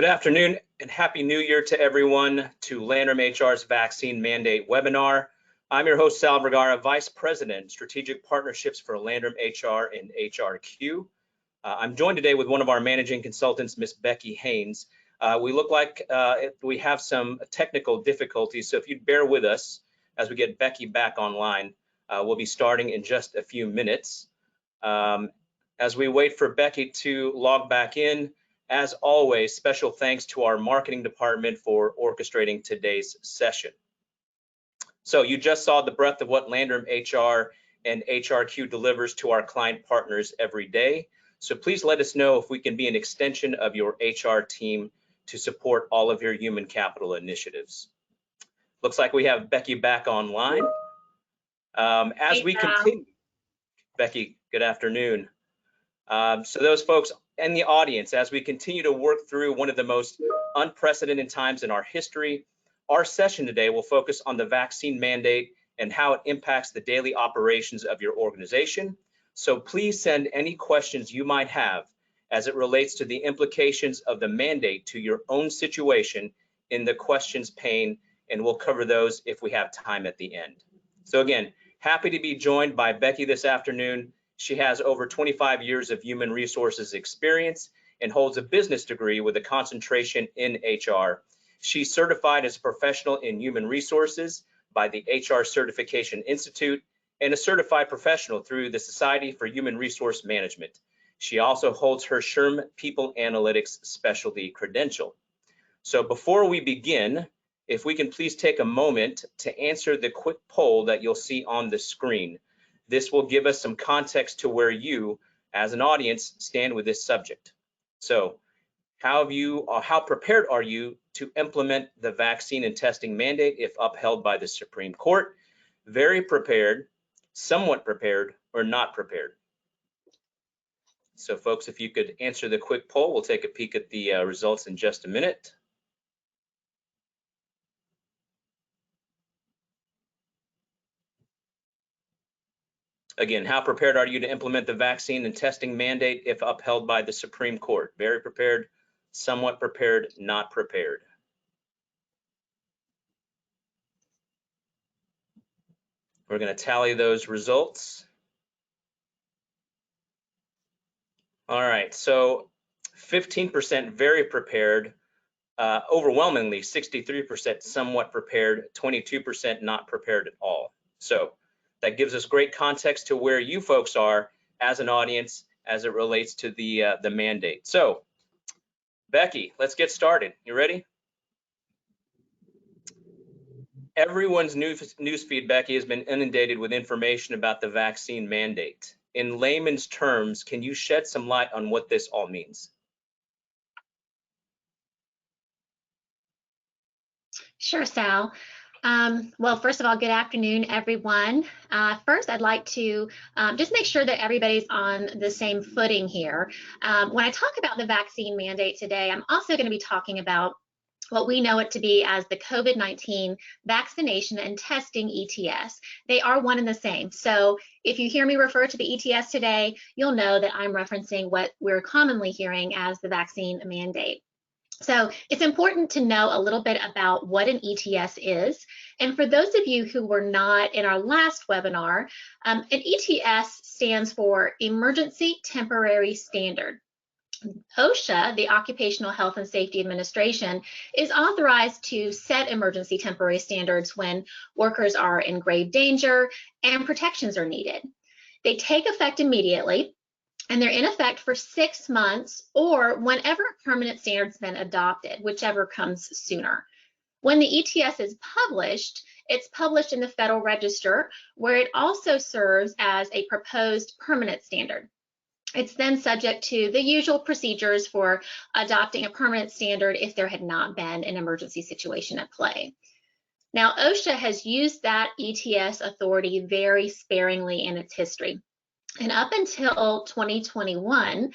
Good afternoon and Happy New Year to everyone to Landrum HR's Vaccine Mandate webinar. I'm your host, Sal Vergara, Vice President, Strategic Partnerships for Landrum HR and HRQ. I'm joined today with one of our managing consultants, Ms. Becki Haines. We look like we have some technical difficulties, so if you'd bear with us as we get Becki back online, we'll be starting in just a few minutes. As we wait for Becki to log back in, as always, special thanks to our marketing department for orchestrating today's session. So you just saw the breadth of what Landrum HR and HRQ delivers to our client partners every day. So please let us know if we can be an extension of your HR team to support all of your human capital initiatives. Looks like we have Becki back online. As we continue, Becki, good afternoon. So those folks in the audience, as we continue to work through one of the most unprecedented times in our history, our session today will focus on the vaccine mandate and how it impacts the daily operations of your organization. So please send any questions you might have as it relates to the implications of the mandate to your own situation in the questions pane, and we'll cover those if we have time at the end. So again, happy to be joined by Becki this afternoon. She has over 25 years of human resources experience and holds a business degree with a concentration in HR. She's certified as a professional in human resources by the HR Certification Institute and a certified professional through the Society for Human Resource Management. She also holds her SHRM People Analytics Specialty credential. So before we begin, if we can please take a moment to answer the quick poll that you'll see on the screen. This will give us some context to where you, as an audience, stand with this subject. So, how prepared are you to implement the vaccine and testing mandate if upheld by the Supreme Court? Very prepared, somewhat prepared, or not prepared? So, folks, if you could answer the quick poll, we'll take a peek at the results in just a minute. Again, how prepared are you to implement the vaccine and testing mandate if upheld by the Supreme Court? Very prepared, somewhat prepared, not prepared. We're going to tally those results. All right, so 15% very prepared, overwhelmingly 63% somewhat prepared, 22% not prepared at all. So that gives us great context to where you folks are as an audience as it relates to the mandate. So, Becki, let's get started. You ready? Everyone's newsfeed, Becki, has been inundated with information about the vaccine mandate. In layman's terms, can you shed some light on what this all means? Sure, Sal. Well, first of all, good afternoon, everyone. First, I'd like to just make sure that everybody's on the same footing here. When I talk about the vaccine mandate today, I'm also going to be talking about what we know it to be as the COVID-19 vaccination and testing ETS. They are one and the same. So if you hear me refer to the ETS today, you'll know that I'm referencing what we're commonly hearing as the vaccine mandate. So it's important to know a little bit about what an ETS is. And for those of you who were not in our last webinar, an ETS stands for Emergency Temporary Standard. OSHA, the Occupational Health and Safety Administration, is authorized to set emergency temporary standards when workers are in grave danger and protections are needed. They take effect immediately, and they're in effect for 6 months or whenever a permanent standard's been adopted, whichever comes sooner. When the ETS is published, it's published in the Federal Register, where it also serves as a proposed permanent standard. It's then subject to the usual procedures for adopting a permanent standard if there had not been an emergency situation at play. Now, OSHA has used that ETS authority very sparingly in its history. And up until 2021,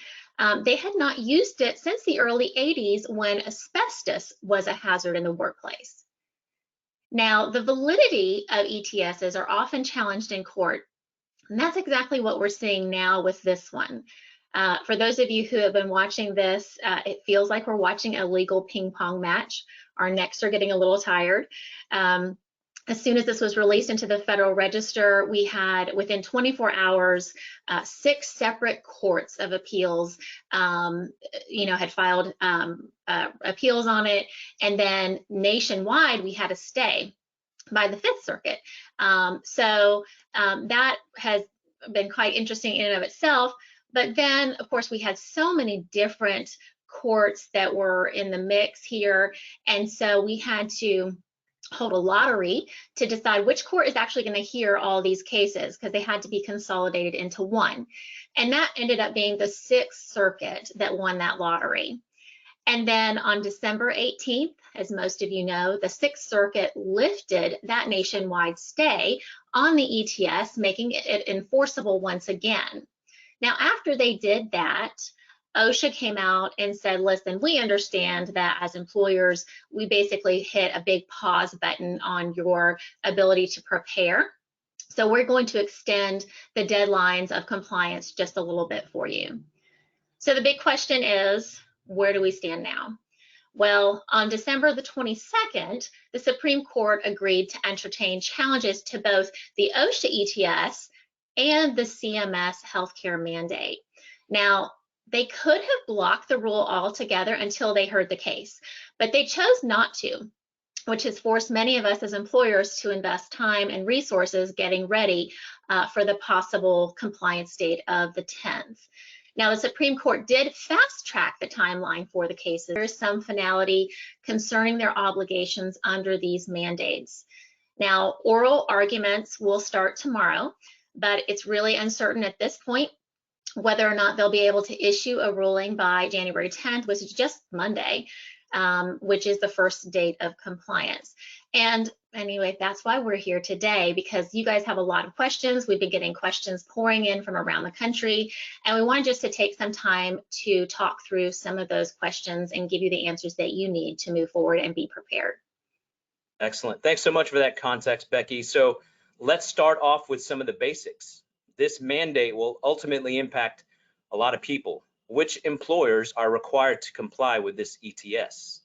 they had not used it since the early 80s when asbestos was a hazard in the workplace. Now, the validity of ETSs are often challenged in court, and that's exactly what we're seeing now with this one. For those of you who have been watching this, it feels like we're watching a legal ping pong match. Our necks are getting a little tired. As soon as this was released into the Federal Register, we had, within 24 hours, 6 separate courts of appeals, had filed appeals on it. And then nationwide, we had a stay by the Fifth Circuit. That has been quite interesting in and of itself. But then, of course, we had so many different courts that were in the mix here. And so we had to hold a lottery to decide which court is actually going to hear all these cases, because they had to be consolidated into one. And that ended up being the Sixth Circuit that won that lottery. And then on December 18th, as most of you know, the Sixth Circuit lifted that nationwide stay on the ETS, making it enforceable once again. Now, after they did that, OSHA came out and said, listen, we understand that as employers, we basically hit a big pause button on your ability to prepare. So we're going to extend the deadlines of compliance just a little bit for you. So the big question is, where do we stand now? Well, on December the 22nd, the Supreme Court agreed to entertain challenges to both the OSHA ETS and the CMS healthcare mandate. Now, they could have blocked the rule altogether until they heard the case, but they chose not to, which has forced many of us as employers to invest time and resources getting ready for the possible compliance date of the 10th. Now, the Supreme Court did fast track the timeline for the cases. There is some finality concerning their obligations under these mandates. Now, oral arguments will start tomorrow, but it's really uncertain at this point whether or not they'll be able to issue a ruling by January 10th, which is just Monday, which is the first date of compliance. And anyway, that's why we're here today, because you guys have a lot of questions. We've been getting questions pouring in from around the country, and we wanted just to take some time to talk through some of those questions and give you the answers that you need to move forward and be prepared. Excellent. Thanks so much for that context, Becki. So let's start off with some of the basics. This mandate will ultimately impact a lot of people. Which employers are required to comply with this ETS?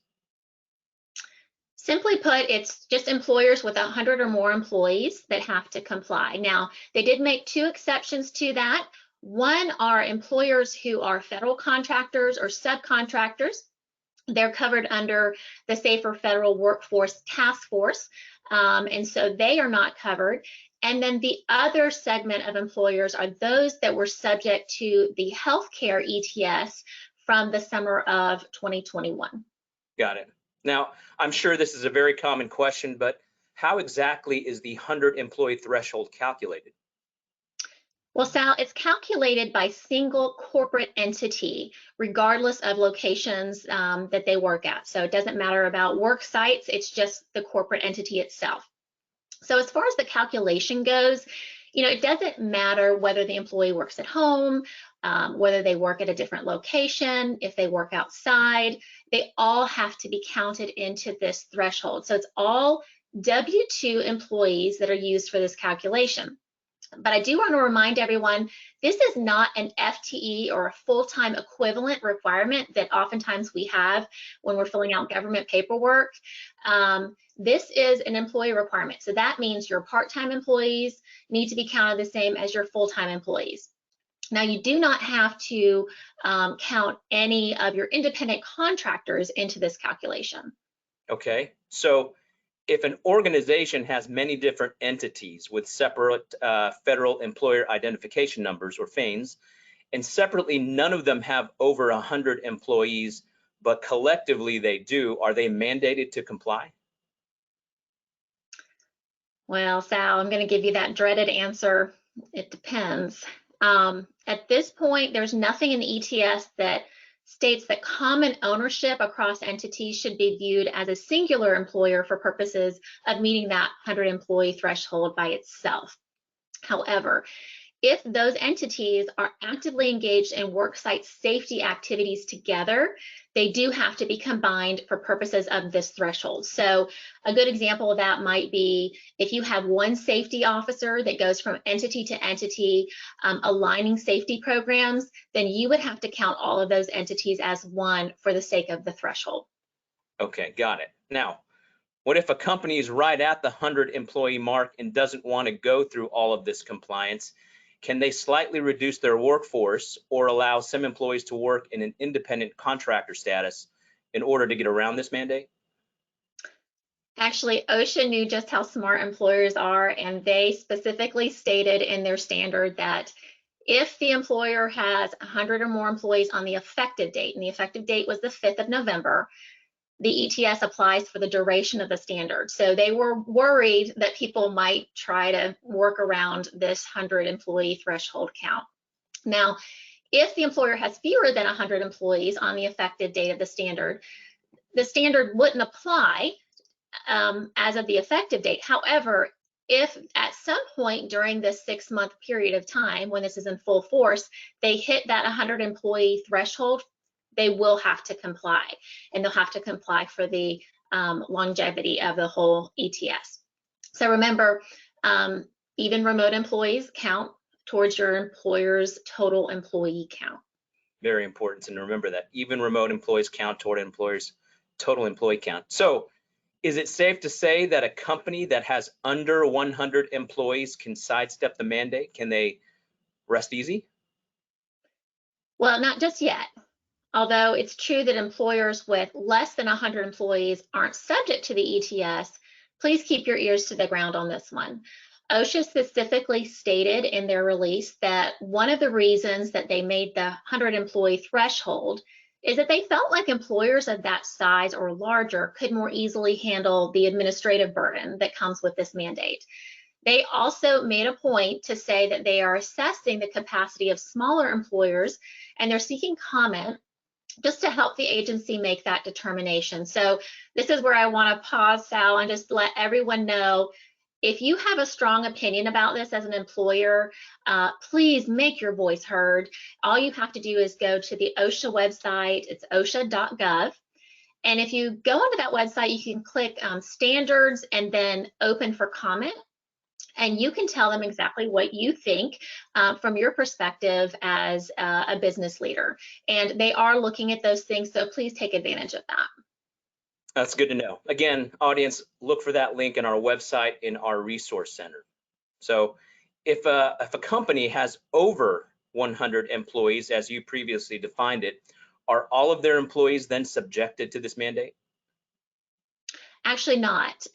Simply put, it's just employers with 100 or more employees that have to comply. Now, they did make 2 exceptions to that. One are employers who are federal contractors or subcontractors. They're covered under the Safer Federal Workforce Task Force, and so they are not covered. And then the other segment of employers are those that were subject to the healthcare ETS from the summer of 2021. Got it. Now, I'm sure this is a very common question, but how exactly is the 100 employee threshold calculated? Well, Sal, it's calculated by single corporate entity, regardless of locations that they work at. So it doesn't matter about work sites, it's just the corporate entity itself. So as far as the calculation goes, it doesn't matter whether the employee works at home, whether they work at a different location, if they work outside, they all have to be counted into this threshold. So it's all W-2 employees that are used for this calculation. But I do want to remind everyone, this is not an FTE or a full-time equivalent requirement that oftentimes we have when we're filling out government paperwork. This is an employee requirement. So that means your part-time employees need to be counted the same as your full-time employees. Now, you do not have to count any of your independent contractors into this calculation. Okay, so if an organization has many different entities with separate federal employer identification numbers, or FANs, and separately none of them have over 100 employees, but collectively they do, are they mandated to comply? Well, Sal, I'm going to give you that dreaded answer. It depends. At this point, there's nothing in the ETS that states that common ownership across entities should be viewed as a singular employer for purposes of meeting that 100 employee threshold by itself. However, if those entities are actively engaged in worksite safety activities together, they do have to be combined for purposes of this threshold. So a good example of that might be if you have one safety officer that goes from entity to entity aligning safety programs, then you would have to count all of those entities as one for the sake of the threshold. Okay, got it. Now, what if a company is right at the 100 employee mark and doesn't want to go through all of this compliance? Can they slightly reduce their workforce or allow some employees to work in an independent contractor status in order to get around this mandate? Actually, OSHA knew just how smart employers are, and they specifically stated in their standard that if the employer has 100 or more employees on the effective date, and the effective date was the 5th of November, the ETS applies for the duration of the standard. So they were worried that people might try to work around this 100 employee threshold count. Now, if the employer has fewer than 100 employees on the effective date of the standard wouldn't apply as of the effective date. However, if at some point during this 6-month period of time when this is in full force, they hit that 100 employee threshold, they will have to comply, and they'll have to comply for the longevity of the whole ETS. So remember, even remote employees count towards your employer's total employee count. Very important to remember that even remote employees count toward an employer's total employee count. So is it safe to say that a company that has under 100 employees can sidestep the mandate? Can they rest easy? Well, not just yet. Although it's true that employers with less than 100 employees aren't subject to the ETS, please keep your ears to the ground on this one. OSHA specifically stated in their release that one of the reasons that they made the 100 employee threshold is that they felt like employers of that size or larger could more easily handle the administrative burden that comes with this mandate. They also made a point to say that they are assessing the capacity of smaller employers, and they're seeking comment just to help the agency make that determination. So this is where I want to pause, Sal, and just let everyone know, if you have a strong opinion about this as an employer, please make your voice heard. All you have to do is go to the OSHA website. It's osha.gov. And if you go onto that website, you can click standards and then open for comment. And you can tell them exactly what you think from your perspective as a business leader. And they are looking at those things, so please take advantage of that. That's good to know. Again, audience, look for that link in our website in our resource center. So if a company has over 100 employees, as you previously defined it, are all of their employees then subjected to this mandate? Actually not.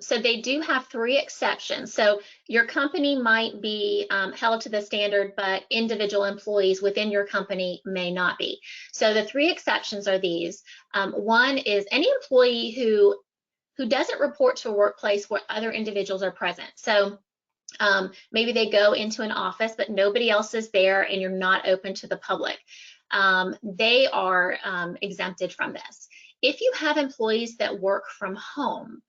So they do have 3 exceptions. So your company might be held to the standard, but individual employees within your company may not be. So the 3 exceptions are these. One is any employee who doesn't report to a workplace where other individuals are present. So maybe they go into an office, but nobody else is there and you're not open to the public. They are exempted from this. If you have employees that work from home,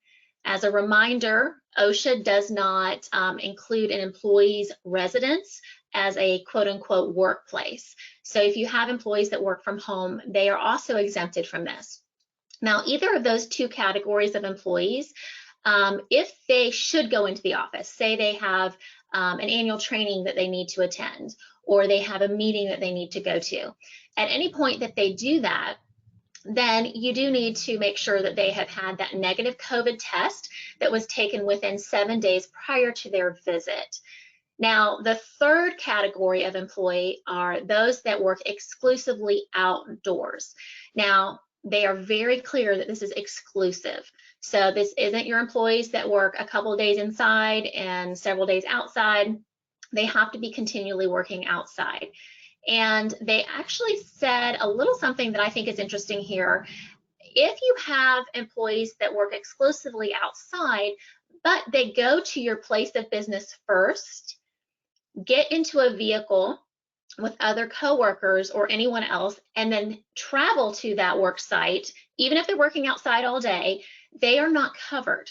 as a reminder, OSHA does not include an employee's residence as a quote-unquote workplace. So if you have employees that work from home, they are also exempted from this. Now, either of those 2 categories of employees, if they should go into the office, say they have an annual training that they need to attend, or they have a meeting that they need to go to, at any point that they do that, then you do need to make sure that they have had that negative COVID test that was taken within 7 days prior to their visit. Now, the 3rd category of employee are those that work exclusively outdoors. Now, they are very clear that this is exclusive. So this isn't your employees that work a couple of days inside and several days outside. They have to be continually working outside. And they actually said a little something that I think is interesting here. If you have employees that work exclusively outside, but they go to your place of business first, get into a vehicle with other coworkers or anyone else, and then travel to that work site, even if they're working outside all day, they are not covered.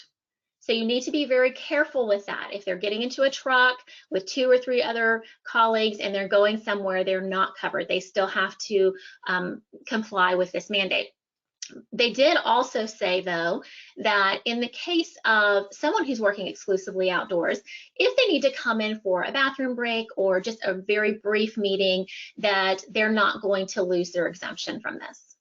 So you need to be very careful with that. If they're getting into a truck with 2 or 3 other colleagues and they're going somewhere, they're not covered. They still have to comply with this mandate. They did also say, though, that in the case of someone who's working exclusively outdoors, if they need to come in for a bathroom break or just a very brief meeting, that they're not going to lose their exemption from this.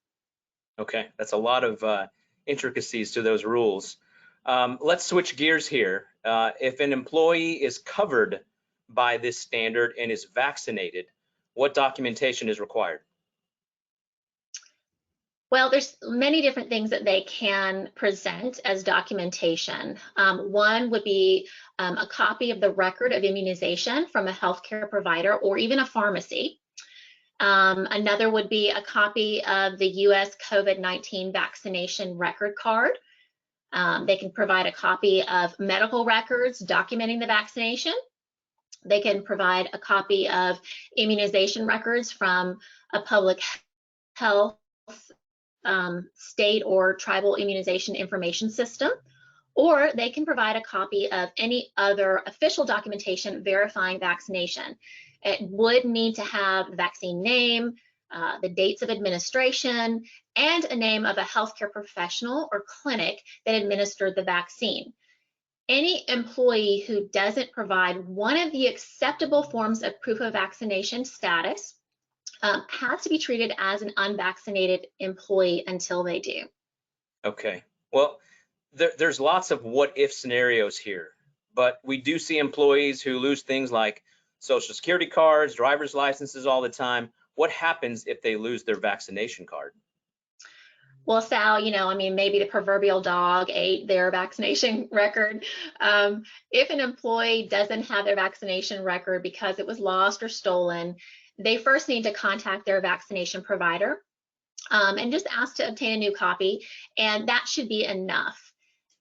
Okay, that's a lot of intricacies to those rules. Let's switch gears here. If an employee is covered by this standard and is vaccinated, what documentation is required? Well, there's many different things that they can present as documentation. One would be a copy of the record of immunization from a healthcare provider or even a pharmacy. Another would be a copy of the U.S. COVID-19 vaccination record card. They can provide a copy of medical records documenting the vaccination. They can provide a copy of immunization records from a public health state or tribal immunization information system, or they can provide a copy of any other official documentation verifying vaccination. It would need to have the vaccine name, the dates of administration, and a name of a healthcare professional or clinic that administered the vaccine. Any employee who doesn't provide one of the acceptable forms of proof of vaccination status has to be treated as an unvaccinated employee until they do. Okay, well, there's lots of what if scenarios here, but we do see employees who lose things like social security cards, driver's licenses all the time. What happens if they lose their vaccination card? Well, Sal, maybe the proverbial dog ate their vaccination record. If an employee doesn't have their vaccination record because it was lost or stolen, they first need to contact their vaccination provider and just ask to obtain a new copy, and that should be enough.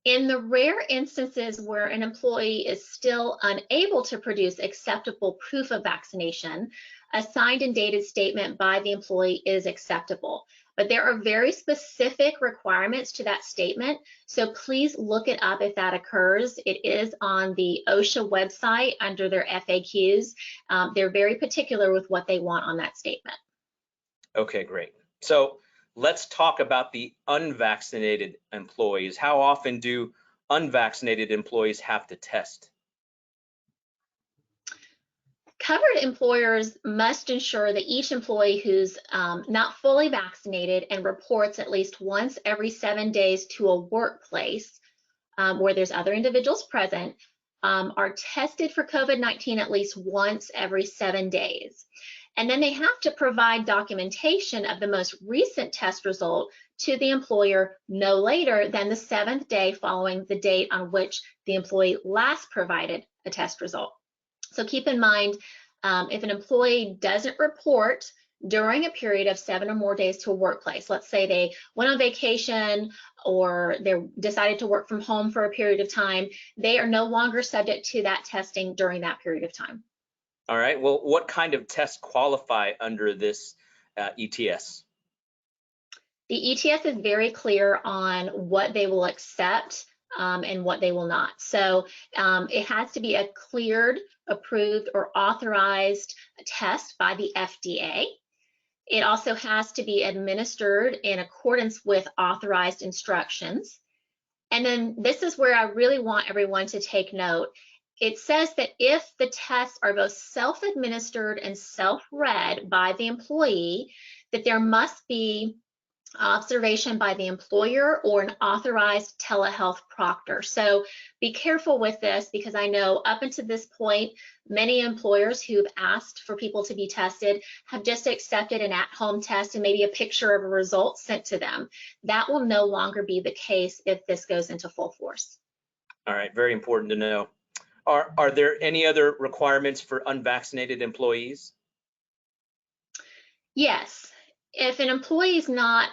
In the rare instances where an employee is still unable to produce acceptable proof of vaccination, a signed and dated statement by the employee is acceptable. But there are very specific requirements to that statement, so please look it up if that occurs. It is on the OSHA website under their FAQs. They're very particular with what they want on that statement. Okay, great. So let's talk about the unvaccinated employees. How often do unvaccinated employees have to test? Covered employers must ensure that each employee who's not fully vaccinated and reports at least once every 7 days to a workplace where there's other individuals present are tested for COVID-19 at least once every 7 days. And then they have to provide documentation of the most recent test result to the employer no later than the 7th day following the date on which the employee last provided a test result. So keep in mind, if an employee doesn't report during a period of 7 or more days to a workplace, let's say they went on vacation or they decided to work from home for a period of time, they are no longer subject to that testing during that period of time. All right, well, what kind of tests qualify under this ETS? The ETS is very clear on what they will accept and what they will not. So it has to be a cleared, approved, or authorized test by the FDA. It also has to be administered in accordance with authorized instructions. And then this is where I really want everyone to take note. It says that if the tests are both self-administered and self-read by the employee, that there must be observation by the employer or an authorized telehealth proctor. So be careful with this, because I know up until this point, many employers who've asked for people to be tested have just accepted an at-home test and maybe a picture of a result sent to them. That will no longer be the case if this goes into full force. All right, very important to know. Are there any other requirements for unvaccinated employees? Yes. If an employee is not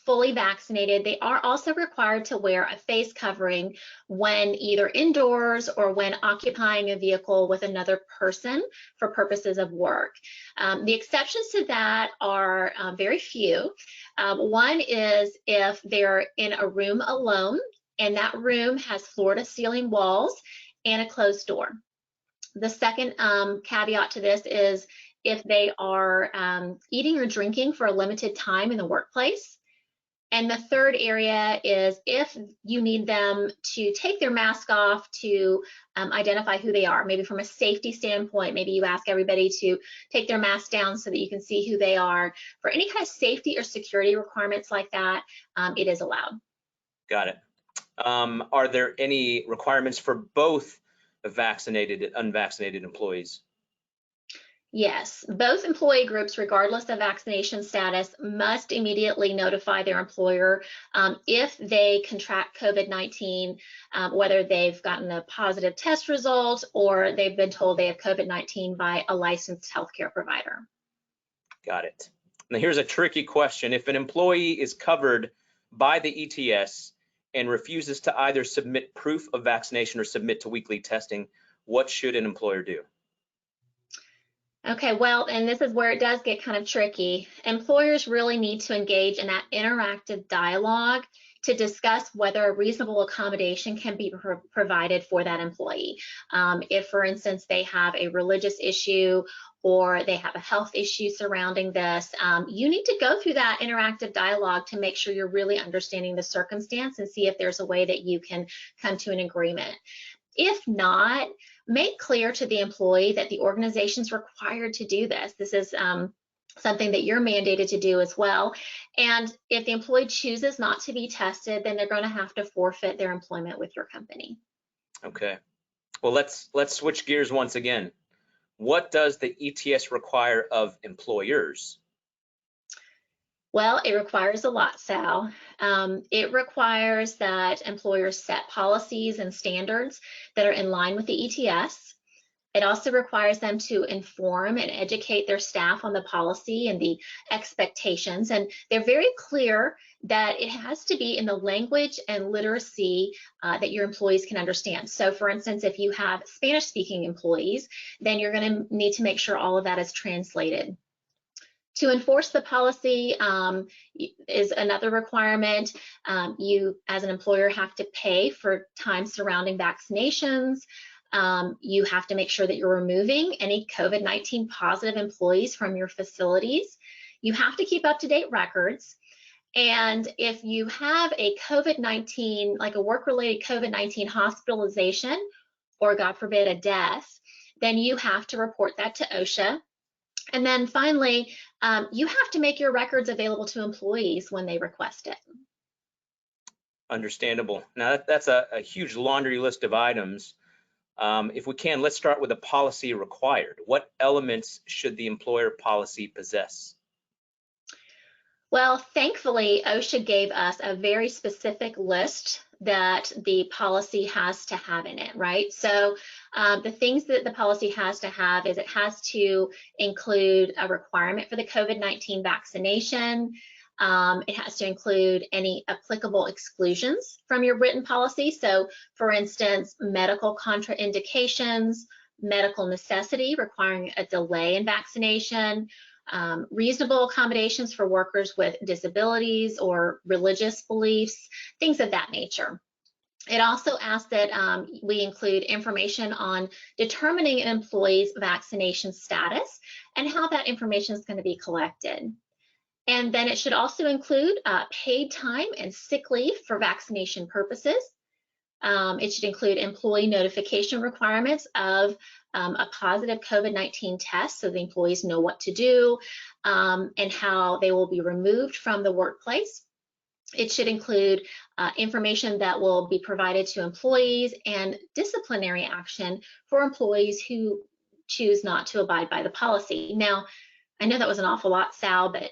fully vaccinated, they are also required to wear a face covering when either indoors or when occupying a vehicle with another person for purposes of work. The exceptions to that are very few. One is if they're in a room alone and that room has floor-to-ceiling walls and a closed door. The second caveat to this is if they are eating or drinking for a limited time in the workplace. And the third area is if you need them to take their mask off to identify who they are, maybe from a safety standpoint, maybe you ask everybody to take their mask down so that you can see who they are. For any kind of safety or security requirements like that, it is allowed. Got it. Are there any requirements for both vaccinated and unvaccinated employees? Yes, both employee groups, regardless of vaccination status, must immediately notify their employer if they contract COVID-19, whether they've gotten a positive test result or they've been told they have COVID-19 by a licensed healthcare provider. Got it. Now here's a tricky question. If an employee is covered by the ETS and refuses to either submit proof of vaccination or submit to weekly testing, what should an employer do? Okay, well, and this is where it does get kind of tricky. Employers really need to engage in that interactive dialogue to discuss whether a reasonable accommodation can be provided for that employee. If, for instance, they have a religious issue or they have a health issue surrounding this, you need to go through that interactive dialogue to make sure you're really understanding the circumstance and see if there's a way that you can come to an agreement. If not, make clear to the employee that the organization's required to do this. This is something that you're mandated to do as well. And if the employee chooses not to be tested, then they're going to have to forfeit their employment with your company. Okay. Well, let's switch gears once again. What does the ETS require of employers? Well, it requires a lot, Sal. It requires that employers set policies and standards that are in line with the ETS. It also requires them to inform and educate their staff on the policy and the expectations. And they're very clear that it has to be in the language and literacy that your employees can understand. So for instance, if you have Spanish-speaking employees, then you're going to need to make sure all of that is translated. To enforce the policy is another requirement. You, as an employer, have to pay for time surrounding vaccinations. You have to make sure that you're removing any COVID-19 positive employees from your facilities. You have to keep up-to-date records. And if you have a COVID-19, like a work-related COVID-19 hospitalization, or God forbid, a death, then you have to report that to OSHA. And then finally, you have to make your records available to employees when they request it. Understandable. Now that's a huge laundry list of items. If we can, let's start with the policy required. What elements should the employer policy possess? Well, thankfully, OSHA gave us a very specific list that the policy has to have in it, right? So the things that the policy has to have is it has to include a requirement for the COVID-19 vaccination. It has to include any applicable exclusions from your written policy. So for instance, medical contraindications, medical necessity requiring a delay in vaccination, reasonable accommodations for workers with disabilities or religious beliefs, things of that nature. It also asks that we include information on determining an employee's vaccination status and how that information is going to be collected. And then it should also include paid time and sick leave for vaccination purposes. It should include employee notification requirements of a positive COVID-19 test so the employees know what to do and how they will be removed from the workplace. It should include information that will be provided to employees and disciplinary action for employees who choose not to abide by the policy. Now, I know that was an awful lot, Sal, but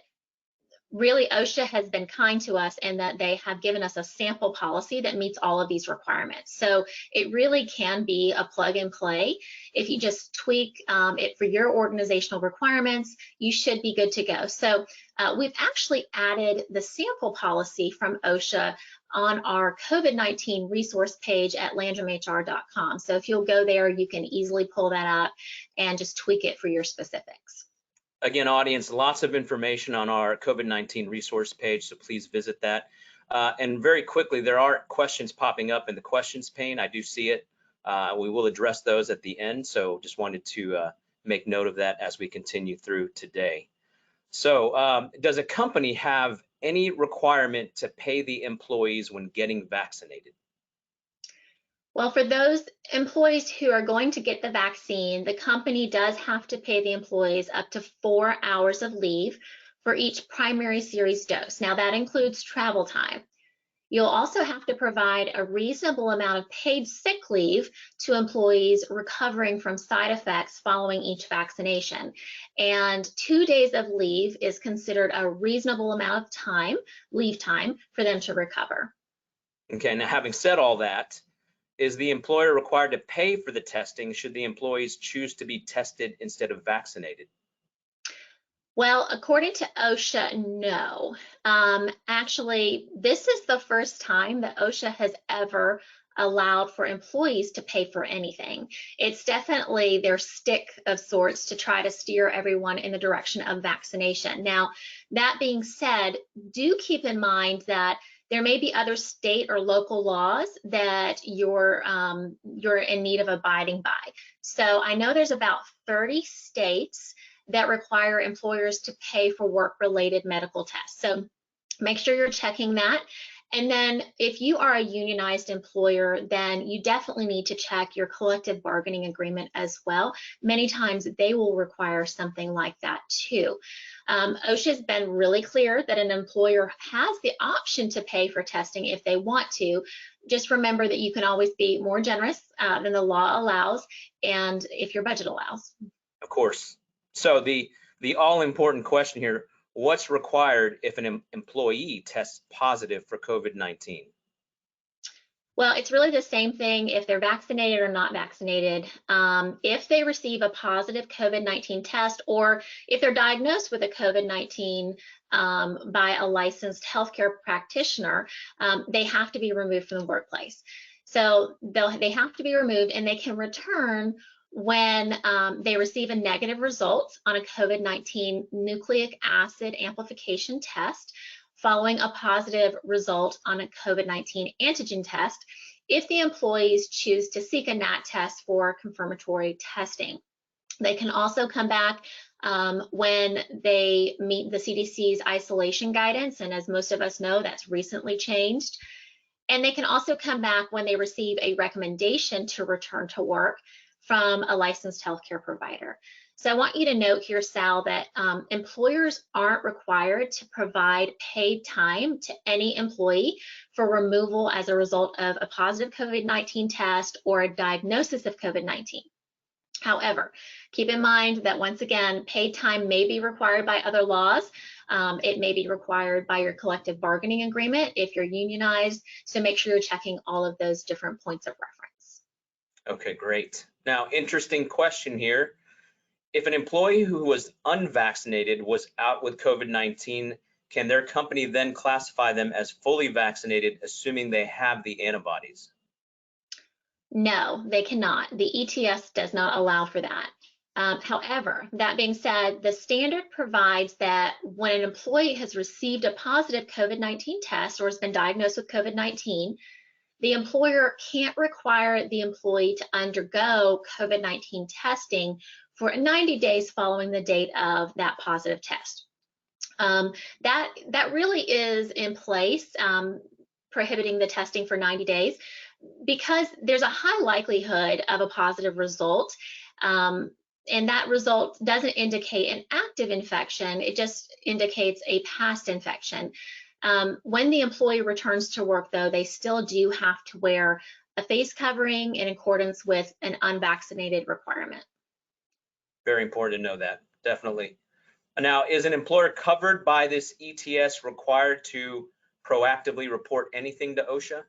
really OSHA has been kind to us in that they have given us a sample policy that meets all of these requirements. So it really can be a plug and play. If you just tweak it for your organizational requirements, you should be good to go. So we've actually added the sample policy from OSHA on our COVID-19 resource page at landrumhr.com. So if you'll go there, you can easily pull that up and just tweak it for your specifics. Again, audience, lots of information on our COVID-19 resource page, so please visit that. And very quickly, there are questions popping up in the questions pane. I do see it. We will address those at the end. So just wanted to make note of that as we continue through today. So does a company have any requirement to pay the employees when getting vaccinated? Well, for those employees who are going to get the vaccine, the company does have to pay the employees up to 4 hours of leave for each primary series dose. Now, that includes travel time. You'll also have to provide a reasonable amount of paid sick leave to employees recovering from side effects following each vaccination. And 2 days of leave is considered a reasonable amount of time, leave time, for them to recover. Okay, now having said all that, is the employer required to pay for the testing should the employees choose to be tested instead of vaccinated? Well, according to OSHA, no. Actually, this is the first time that OSHA has ever allowed for employees to pay for anything. It's definitely their stick of sorts to try to steer everyone in the direction of vaccination. Now, that being said, do keep in mind that there may be other state or local laws that you're in need of abiding by. So I know there's about 30 states that require employers to pay for work-related medical tests. So make sure you're checking that. And then if you are a unionized employer, then you definitely need to check your collective bargaining agreement as well. Many times they will require something like that too. OSHA has been really clear that an employer has the option to pay for testing if they want to. Just remember that you can always be more generous than the law allows and if your budget allows. Of course. So the all-important question here, what's required if an employee tests positive for COVID-19? Well, it's really the same thing if they're vaccinated or not vaccinated. If they receive a positive COVID-19 test, or if they're diagnosed with a COVID-19 by a licensed healthcare practitioner, they have to be removed from the workplace. So they have to be removed, and they can return when they receive a negative result on a COVID-19 nucleic acid amplification test, following a positive result on a COVID-19 antigen test, if the employees choose to seek a NAT test for confirmatory testing. They can also come back when they meet the CDC's isolation guidance, and as most of us know, that's recently changed. And they can also come back when they receive a recommendation to return to work from a licensed healthcare provider. So I want you to note here, Sal, that employers aren't required to provide paid time to any employee for removal as a result of a positive COVID-19 test or a diagnosis of COVID-19. However, keep in mind that once again, paid time may be required by other laws. It may be required by your collective bargaining agreement if you're unionized. So make sure you're checking all of those different points of reference. Okay, great. Now, interesting question here. If an employee who was unvaccinated was out with COVID-19, can their company then classify them as fully vaccinated, assuming they have the antibodies? No, they cannot. The ETS does not allow for that. However, that being said, the standard provides that when an employee has received a positive COVID-19 test or has been diagnosed with COVID-19, the employer can't require the employee to undergo COVID-19 testing for 90 days following the date of that positive test. That really is in place, prohibiting the testing for 90 days, because there's a high likelihood of a positive result. And that result doesn't indicate an active infection, it just indicates a past infection. When the employee returns to work, though, they still do have to wear a face covering in accordance with an unvaccinated requirement. Very important to know that, definitely. Now, is an employer covered by this ETS required to proactively report anything to OSHA?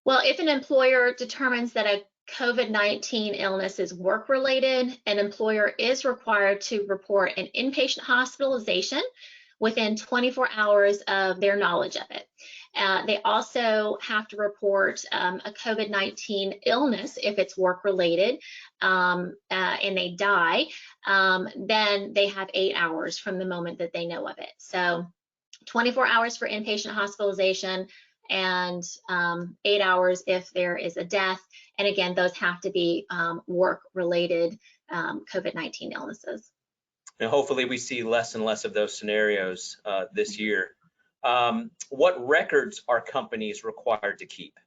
Well, if an employer determines that a COVID-19 illness is work-related, an employer is required to report an inpatient hospitalization within 24 hours of their knowledge of it. They also have to report a COVID-19 illness if it's work-related and they die, then they have 8 hours from the moment that they know of it. So 24 hours for inpatient hospitalization, and 8 hours if there is a death. And again, those have to be work-related COVID-19 illnesses. And hopefully we see less and less of those scenarios this year. What records are companies required to keep?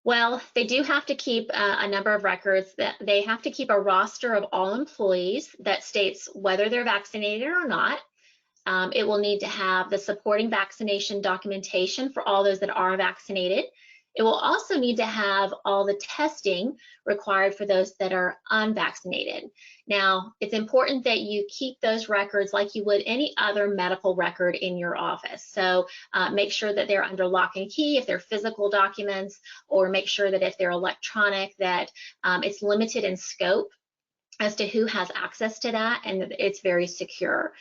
Well, they do have to keep a number of records. That they have to keep a roster of all employees that states whether they're vaccinated or not. It will need to have the supporting vaccination documentation for all those that are vaccinated. It will also need to have all the testing required for those that are unvaccinated. Now, it's important that you keep those records like you would any other medical record in your office. So make sure that they're under lock and key if they're physical documents, or make sure that if they're electronic, that it's limited in scope as to who has access to that, and that it's very secure.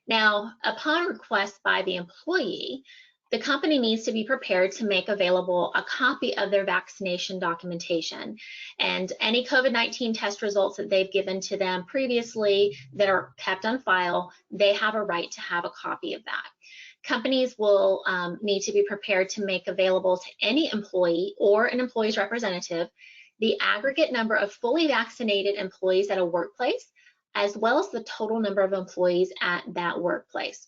Now, upon request by the employee, the company needs to be prepared to make available a copy of their vaccination documentation, and any COVID-19 test results that they've given to them previously that are kept on file, they have a right to have a copy of that. Companies will need to be prepared to make available to any employee or an employee's representative the aggregate number of fully vaccinated employees at a workplace, as well as the total number of employees at that workplace.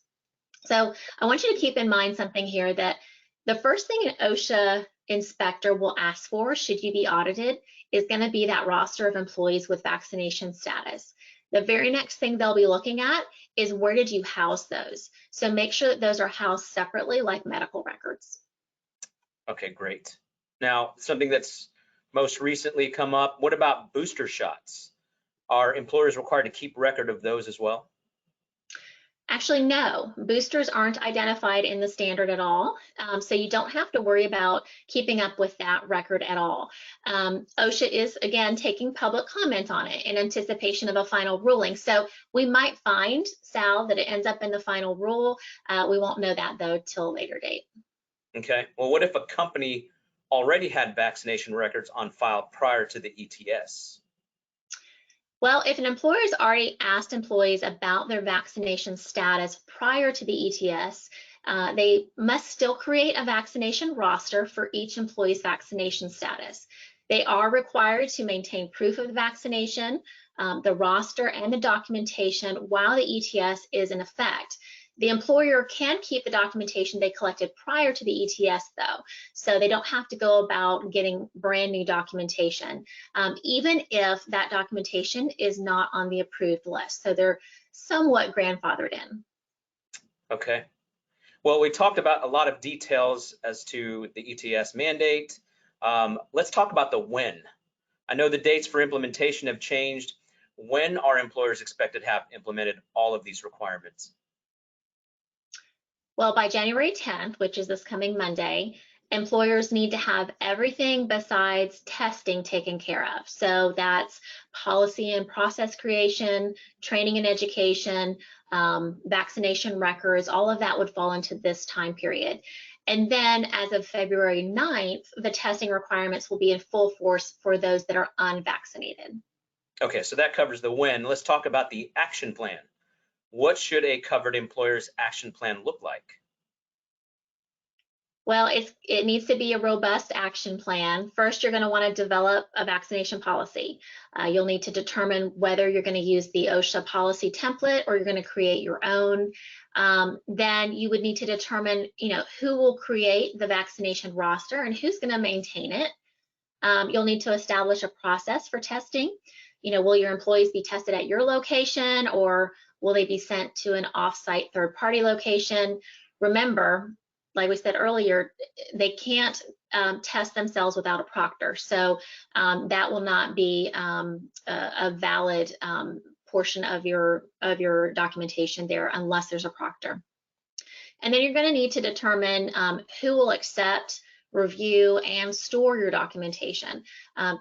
So I want you to keep in mind something here, that the first thing an OSHA inspector will ask for, should you be audited, is going to be that roster of employees with vaccination status. The very next thing they'll be looking at is, where did you house those? So make sure that those are housed separately, like medical records. Okay, great. Now, something that's most recently come up, what about booster shots? Are employers required to keep record of those as well? Actually, no, boosters aren't identified in the standard at all. So you don't have to worry about keeping up with that record at all. OSHA is, again, taking public comment on it in anticipation of a final ruling. So we might find, Sal, that it ends up in the final rule. We won't know that, though, till a later date. Okay, well, what if a company already had vaccination records on file prior to the ETS? Well, if an employer has already asked employees about their vaccination status prior to the ETS, they must still create a vaccination roster for each employee's vaccination status. They are required to maintain proof of the vaccination, the roster, and the documentation while the ETS is in effect. The employer can keep the documentation they collected prior to the ETS, though, so they don't have to go about getting brand new documentation, even if that documentation is not on the approved list. So they're somewhat grandfathered in. Okay. Well, we talked about a lot of details as to the ETS mandate. Let's talk about the when. I know the dates for implementation have changed. When are employers expected to have implemented all of these requirements? Well, by January 10th, which is this coming Monday, employers need to have everything besides testing taken care of. So that's policy and process creation, training and education, vaccination records, all of that would fall into this time period. And then as of February 9th, the testing requirements will be in full force for those that are unvaccinated. Okay, so that covers the when. Let's talk about the action plan. What should a covered employer's action plan look like? Well, it needs to be a robust action plan. First, you're going to want to develop a vaccination policy. You'll need to determine whether you're going to use the OSHA policy template or you're going to create your own. Then you would need to determine, who will create the vaccination roster and who's going to maintain it. You'll need to establish a process for testing. Will your employees be tested at your location, or will they be sent to an off-site third-party location? Remember, like we said earlier, they can't test themselves without a proctor. So that will not be a valid portion of your documentation there unless there's a proctor. And then you're going to need to determine who will accept, review, and store your documentation.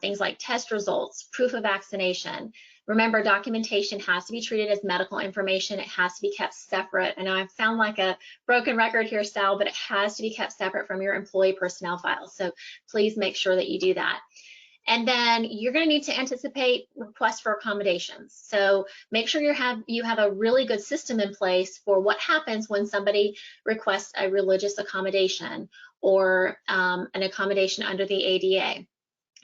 Things like test results, proof of vaccination. Remember, documentation has to be treated as medical information. It has to be kept separate. I know I sound like a broken record here, Sal, but it has to be kept separate from your employee personnel files. So please make sure that you do that. And then you're going to need to anticipate requests for accommodations. So make sure you have a really good system in place for what happens when somebody requests a religious accommodation or an accommodation under the ADA.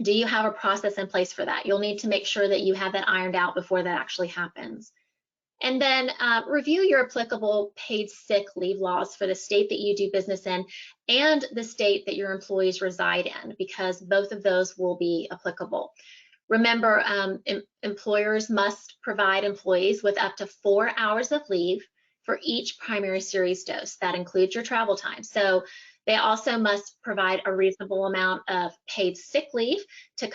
Do you have a process in place for that? You'll need to make sure that you have that ironed out before that actually happens. And then review your applicable paid sick leave laws for the state that you do business in and the state that your employees reside in, because both of those will be applicable. Remember, employers must provide employees with up to 4 hours of leave for each primary series dose. That includes your travel time. So they also must provide a reasonable amount of paid sick leave to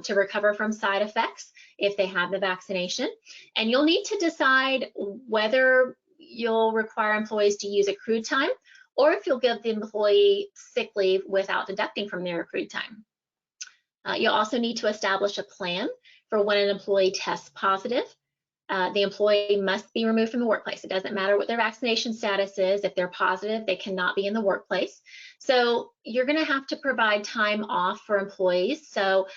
recover from side effects if they have the vaccination. And you'll need to decide whether you'll require employees to use accrued time or if you'll give the employee sick leave without deducting from their accrued time. You'll also need to establish a plan for when an employee tests positive. The employee must be removed from the workplace. It doesn't matter what their vaccination status is. If they're positive, they cannot be in the workplace. So you're going to have to provide time off for employees. So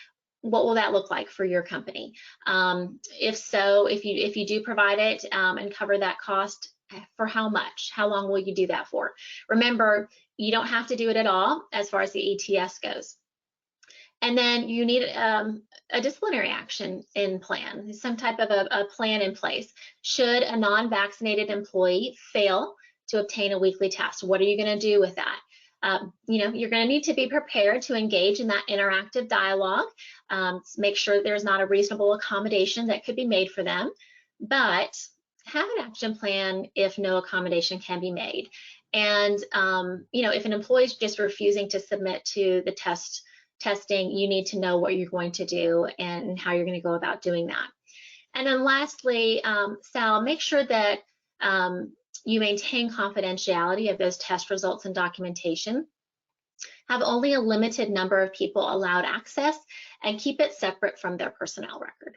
what will that look like for your company? If so, if you do provide it and cover that cost, for how much? How long will you do that for? Remember, you don't have to do it at all as far as the ETS goes. And then you need a disciplinary action in plan, some type of a plan in place. Should a non-vaccinated employee fail to obtain a weekly test, what are you going to do with that? You're going to need to be prepared to engage in that interactive dialogue, make sure there's not a reasonable accommodation that could be made for them, but have an action plan if no accommodation can be made. And if an employee is just refusing to submit to the testing, you need to know what you're going to do and how you're going to go about doing that. And then lastly, Sal, make sure that you maintain confidentiality of those test results and documentation. Have only a limited number of people allowed access and keep it separate from their personnel record.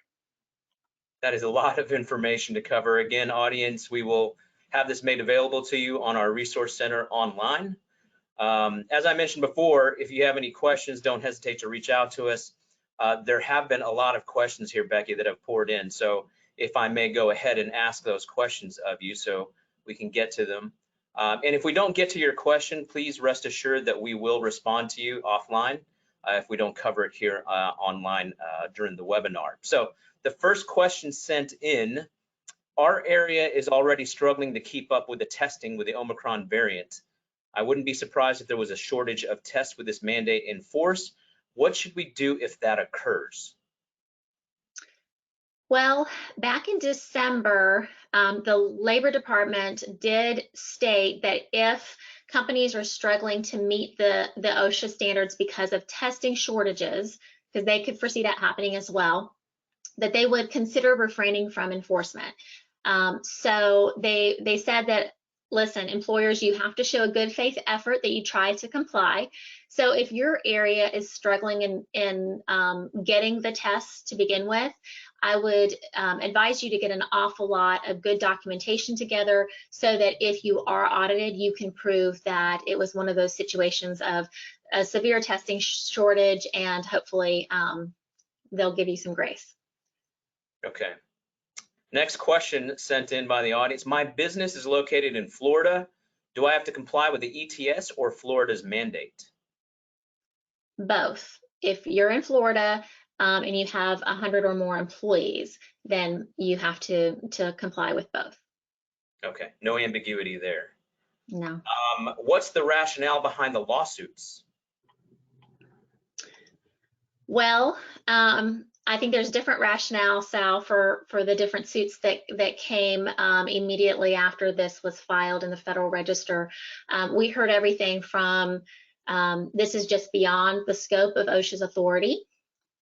That is a lot of information to cover. Again, audience, we will have this made available to you on our resource center online. As I mentioned before, if you have any questions, don't hesitate to reach out to us. There have been a lot of questions here, Becki, that have poured in. So if I may go ahead and ask those questions of you so we can get to them. And if we don't get to your question, please rest assured that we will respond to you offline if we don't cover it here online during the webinar. So the first question sent in, our area is already struggling to keep up with the testing with the Omicron variant. I wouldn't be surprised if there was a shortage of tests with this mandate in force. What should we do if that occurs? Well, back in December, the Labor Department did state that if companies are struggling to meet the OSHA standards because of testing shortages, because they could foresee that happening as well, that they would consider refraining from enforcement. So they said that, listen, employers, you have to show a good faith effort that you try to comply. So if your area is struggling in getting the tests to begin with, I would advise you to get an awful lot of good documentation together so that if you are audited, you can prove that it was one of those situations of a severe testing shortage, and hopefully they'll give you some grace. Okay. Next question sent in by the audience. My business is located in Florida. Do I have to comply with the ETS or Florida's mandate? Both. If you're in Florida and you have 100 or more employees, then you have to comply with both. Okay, no ambiguity there. No. What's the rationale behind the lawsuits? Well, I think there's different rationale, Sal, for the different suits that came immediately after this was filed in the Federal Register. We heard everything from this is just beyond the scope of OSHA's authority,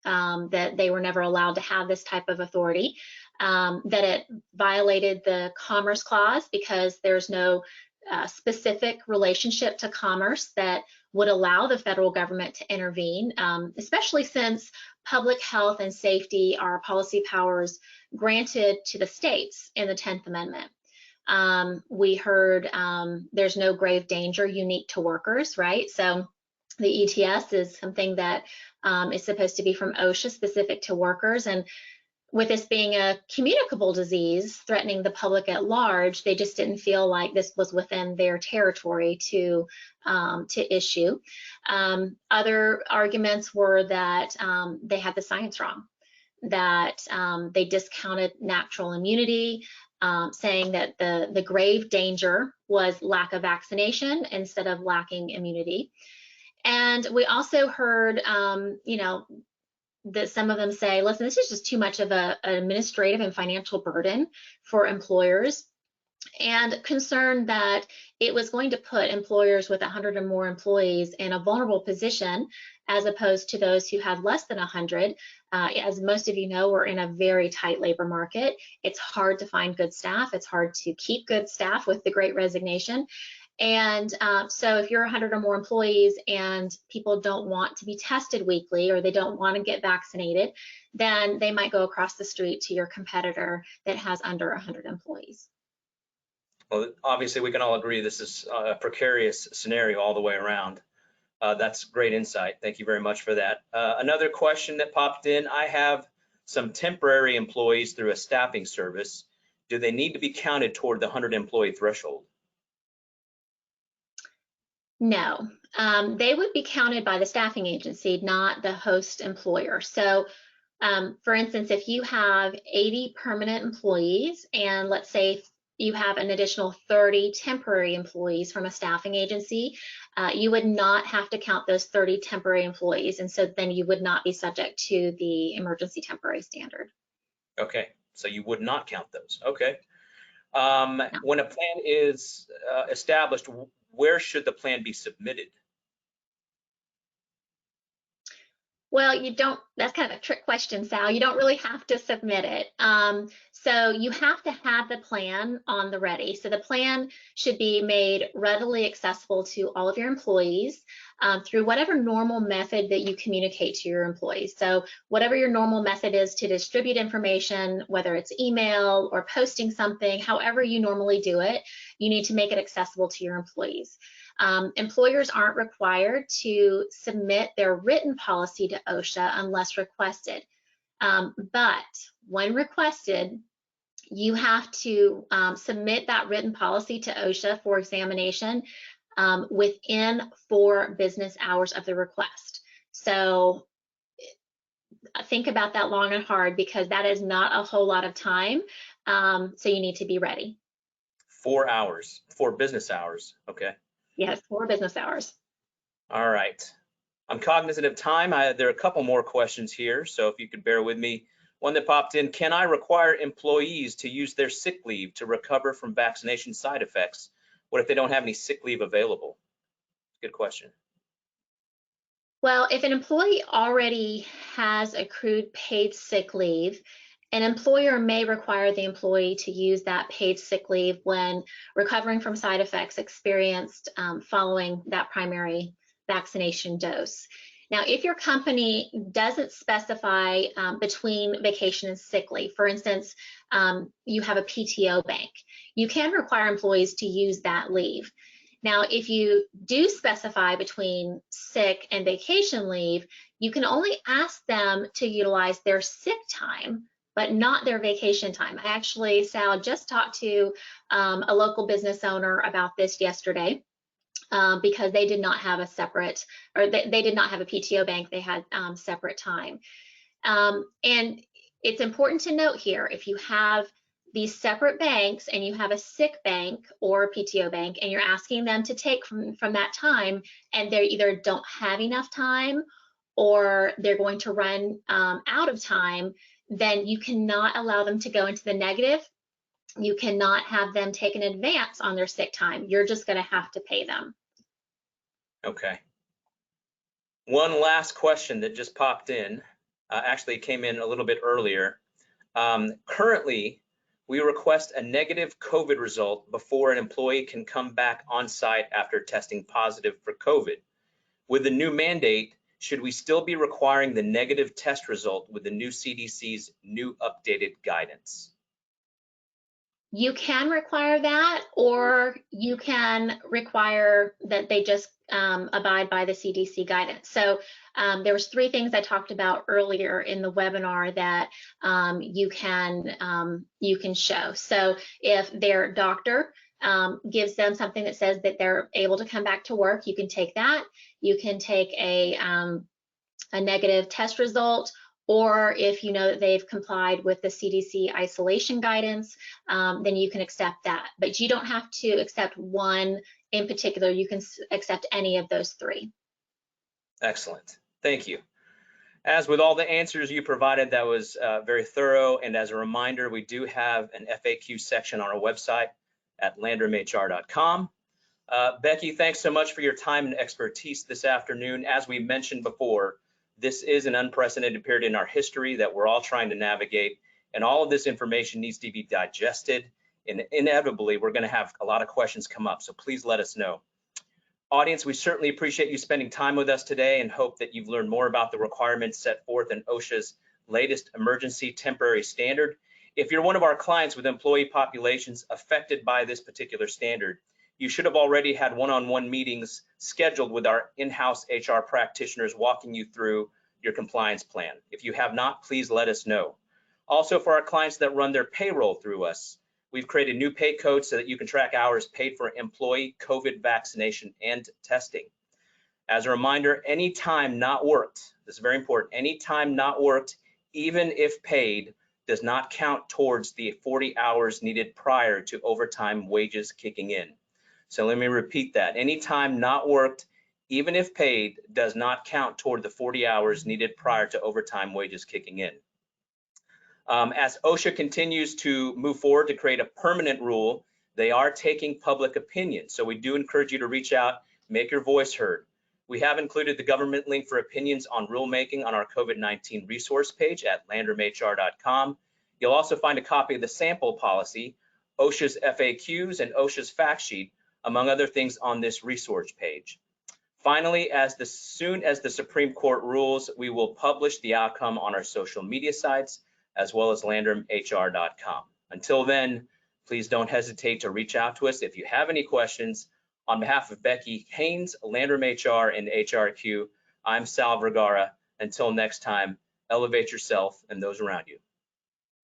that they were never allowed to have this type of authority, that it violated the Commerce Clause because there's no specific relationship to commerce that would allow the federal government to intervene, especially since public health and safety are policy powers granted to the states in the 10th Amendment. We heard there's no grave danger unique to workers, right? So The ETS is something that is supposed to be from OSHA, specific to workers. And with this being a communicable disease threatening the public at large, they just didn't feel like this was within their territory to issue. Other arguments were that they had the science wrong, that they discounted natural immunity, saying that the grave danger was lack of vaccination instead of lacking immunity. And we also heard, that some of them say, listen, this is just too much of an administrative and financial burden for employers, and concerned that it was going to put employers with 100 or more employees in a vulnerable position as opposed to those who have less than 100. As most of you know, we're in a very tight labor market. It's hard to find good staff. It's hard to keep good staff with the Great Resignation. And so if you're 100 or more employees and people don't want to be tested weekly, or they don't want to get vaccinated, then they might go across the street to your competitor that has under 100 employees. Well, obviously we can all agree this is a precarious scenario all the way around. That's great insight. Thank you very much for that. Another question that popped in: I have some temporary employees through a staffing service. Do they need to be counted toward the 100 employee threshold? No, they would be counted by the staffing agency, not the host employer. So for instance, if you have 80 permanent employees, and let's say you have an additional 30 temporary employees from a staffing agency, you would not have to count those 30 temporary employees, and so then you would not be subject to the Emergency Temporary Standard. Okay, so you would not count those. Okay. No. When a plan is established, where should the plan be submitted? Well, you don't, that's kind of a trick question, Sal. You don't really have to submit it. So you have to have the plan on the ready. So the plan should be made readily accessible to all of your employees through whatever normal method that you communicate to your employees. So whatever your normal method is to distribute information, whether it's email or posting something, however you normally do it, you need to make it accessible to your employees. Employers aren't required to submit their written policy to OSHA unless requested. But when requested, you have to submit that written policy to OSHA for examination within 4 business hours of the request. So think about that long and hard, because that is not a whole lot of time. So you need to be ready. 4 hours, 4 business hours. Okay. Yes, 4 business hours. All right. I'm cognizant of time. There are a couple more questions here, so if you could bear with me. One that popped in: can I require employees to use their sick leave to recover from vaccination side effects? What if they don't have any sick leave available? Good question. Well, if an employee already has accrued paid sick leave, an employer may require the employee to use that paid sick leave when recovering from side effects experienced following that primary vaccination dose. Now, if your company doesn't specify between vacation and sick leave, for instance, you have a PTO bank, you can require employees to use that leave. Now, if you do specify between sick and vacation leave, you can only ask them to utilize their sick time, but not their vacation time. I actually, Sal, just talked to a local business owner about this yesterday. Because they did not have a separate, or they did not have a PTO bank, they had separate time. And it's important to note here, if you have these separate banks and you have a sick bank or a PTO bank and you're asking them to take from that time, and they either don't have enough time or they're going to run out of time, then you cannot allow them to go into the negative. You cannot have them take an advance on their sick time. You're just going to have to pay them. Okay. One last question that just popped in. Actually, it came in a little bit earlier. Currently, we request a negative COVID result before an employee can come back on site after testing positive for COVID. With the new mandate, should we still be requiring the negative test result with the new CDC's new updated guidance? You can require that, or you can require that they just abide by the CDC guidance. So there was 3 things I talked about earlier in the webinar that you can show. So if their doctor gives them something that says that they're able to come back to work, you can take that. You can take a negative test result, or if you know that they've complied with the CDC isolation guidance, then you can accept that. But you don't have to accept one in particular. You can accept any of those 3. Excellent. Thank you. As with all the answers you provided, that was very thorough. And as a reminder, we do have an FAQ section on our website at landrumhr.com. Becki, thanks so much for your time and expertise this afternoon. As we mentioned before, this is an unprecedented period in our history that we're all trying to navigate, and all of this information needs to be digested. And inevitably, we're going to have a lot of questions come up, so please let us know. Audience, we certainly appreciate you spending time with us today and hope that you've learned more about the requirements set forth in OSHA's latest Emergency Temporary Standard. If you're one of our clients with employee populations affected by this particular standard, you should have already had one-on-one meetings scheduled with our in-house HR practitioners walking you through your compliance plan. If you have not, please let us know. Also, for our clients that run their payroll through us, we've created new pay codes so that you can track hours paid for employee COVID vaccination and testing. As a reminder, any time not worked, this is very important, any time not worked, even if paid, does not count towards the 40 hours needed prior to overtime wages kicking in. So let me repeat that. Any time not worked, even if paid, does not count toward the 40 hours needed prior to overtime wages kicking in. As OSHA continues to move forward to create a permanent rule, they are taking public opinion. So we do encourage you to reach out, make your voice heard. We have included the government link for opinions on rulemaking on our COVID-19 resource page at landrumhr.com. You'll also find a copy of the sample policy, OSHA's FAQs, and OSHA's fact sheet, among other things, on this resource page. Finally, as soon as the Supreme Court rules, we will publish the outcome on our social media sites, as well as landrumhr.com. Until then, please don't hesitate to reach out to us if you have any questions. On behalf of Becki Haines, Landrum HR, and HRQ, I'm Sal Vergara. Until next time, elevate yourself and those around you.